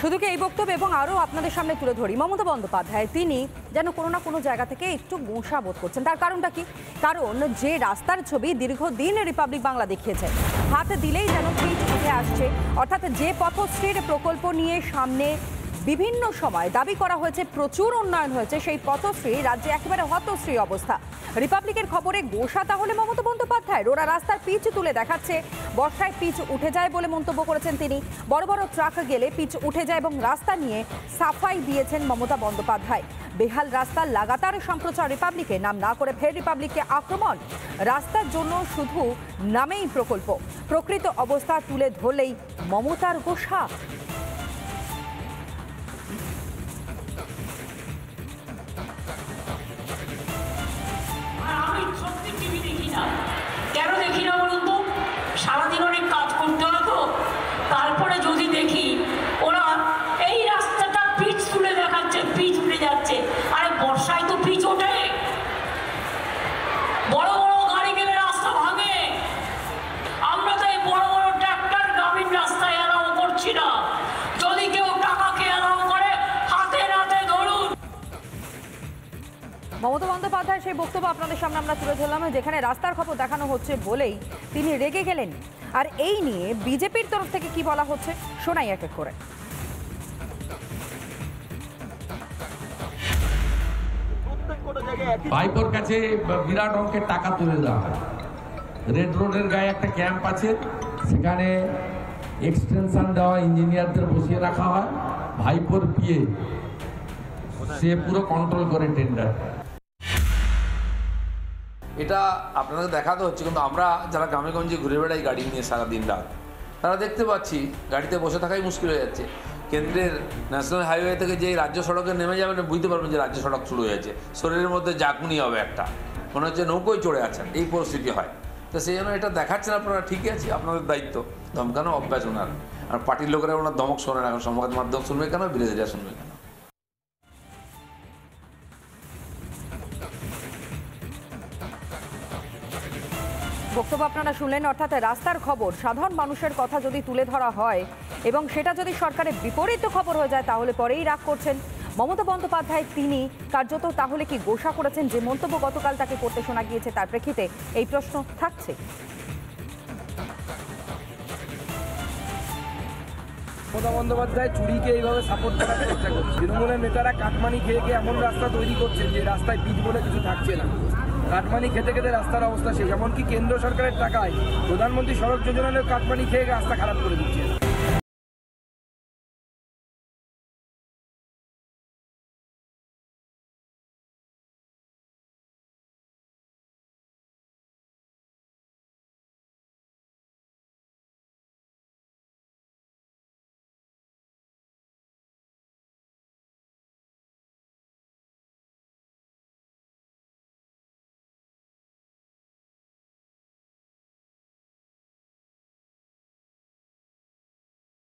শুধু কি এই বক্তব্য এবং আরও আপনাদের সামনে তুলে ধরি, মমতা বন্দ্যোপাধ্যায় তিনি যেন কোনো না কোনো জায়গা থেকে একটু গোঁসা বোধ করছেন। তার কারণটা কি? কারণ যে রাস্তার ছবি দীর্ঘদিন রিপাবলিক বাংলা দেখিয়েছে, হাতে দিলেই যেন পিচ উঠে আসছে। অর্থাৎ যে পথশ্রীর প্রকল্প নিয়ে সামনে বিভিন্ন সময় দাবি করা হয়েছে প্রচুর উন্নয়ন হয়েছে, সেই পথশ্রী রাজ্যে একেবারে হতশ্রী অবস্থা। রিপাবলিকের খবরে গোঁসা তাহলে মমতা বন্দ্যোপাধ্যায়? ওরা রাস্তার পিচ তুলে দেখাচ্ছে, বর্ষায় পিচ উঠে যায় বলে মন্তব্য করেছেন তিনি। বড় বড় ট্রাক গেলে পিচ উঠে যায় এবং রাস্তা নিয়ে সাফাই দিয়েছেন মমতা বন্দ্যোপাধ্যায়। বেহাল রাস্তার লাগাতার সম্প্রচার রিপাবলিকে, নাম না করে ফের রিপাবলিককে আক্রমণ। রাস্তার জন্য শুধু নামেই প্রকল্প, প্রকৃত অবস্থা তুলে ধরলেই মমতার গোঁসা। কেন দেখি না বলুন তো? সারাদিন অনেক কাজ করতে হয় তো, তারপরে যদি দেখি ওরা এই রাস্তাটা পিচ তুলে দেখাচ্ছে, পিচ উঠে যাচ্ছে। আরে বর্ষায় তো পিচ ওঠে, বড় বড় গাড়ি গেলে রাস্তা ভাঙে। আমরা তো এই বড় বড় ট্রাক্টর গ্রামীণ রাস্তায় এলাও করছি না। যদি কেউ টাকাকে এলাও করে, হাতে নাতে ধরুন। মমতা বন্দ্যোপাধ্যায় সেই বক্তব্য আপনাদের সামনে আমরা তুলে ধরলাম, যেখানে রাস্তার খবর দেখানো হচ্ছে বলেই তিনি রেগে গেলেন। আর এই নিয়ে বিজেপির তরফ থেকে কি বলা হচ্ছে শোনাই এক এক করে। ভাইপোর কাছে বিরাট অঙ্কের টাকা তুলে দেওয়া হয়। রেড রোডের গায়ে একটা ক্যাম্প আছে, সেখানে এক্সটেনশন দেওয়া ইঞ্জিনিয়ারদের বসিয়ে রাখা হয়। ভাইপোর পিএ সে পুরো কন্ট্রোল করে টেন্ডার। এটা আপনাদের দেখাতে হচ্ছে, কিন্তু আমরা যারা গ্রামে গঞ্জে ঘুরে বেড়াই গাড়ি নিয়ে সারাদিন রাত, তারা দেখতে পাচ্ছি গাড়িতে বসে থাকাই মুশকিল হয়ে যাচ্ছে। কেন্দ্রের ন্যাশনাল হাইওয়ে থেকে যে রাজ্য সড়কে নেমে যাবেন, বুঝতে পারবেন যে রাজ্য সড়ক শুরু হয়েছে। শরীরের মধ্যে জাকুনি হবে একটা, মনে হচ্ছে নৌকোয় চড়ে আছেন, এই পরিস্থিতি হয়। তো সেই জন্য এটা দেখাচ্ছেন আপনারা, ঠিকই আছে, আপনাদের দায়িত্ব ধমকানো অভ্যাস ওনার। আর পার্টির লোকেরা ওনার ধমক শোনেন, এখন সংবাদ মাধ্যম শুনবে কেন, বিরোধীরা শুনবে কেন? বক্তব্য আপনারা শুনলেন। অর্থাৎ রাস্তার খবর, সাধারণ মানুষের কথা যদি তুলে ধরা হয় এবং সেটা যদি সরকারের বিপরীত খবর হয়ে যায়, তাহলে পরেই রাগ করছেন মমতা বন্দ্যোপাধ্যায়। তিনি কার্যত তাহলে কি গোঁসা করেছেন? যে মন্তব্য গতকাল তাকে করতে শোনা গিয়েছে, তার প্রেক্ষিতে এই প্রশ্ন থাকছে। মমতা বন্দ্যোপাধ্যায় চুরিকে এইভাবে সাপোর্ট করার চেষ্টা করছে। তৃণমূলের নেতারা কাটমানি খেয়ে খেয়ে এমন রাস্তা তৈরি করছেন যে রাস্তায় পিচ বলে কিছু থাকছে না। কাটমানি খেতে খেতে রাস্তার অবস্থা শেষ। এমনকি কেন্দ্র সরকারের টাকায় প্রধানমন্ত্রী সড়ক যোজনার কাটমানি খেয়ে রাস্তা খারাপ করে দিচ্ছে।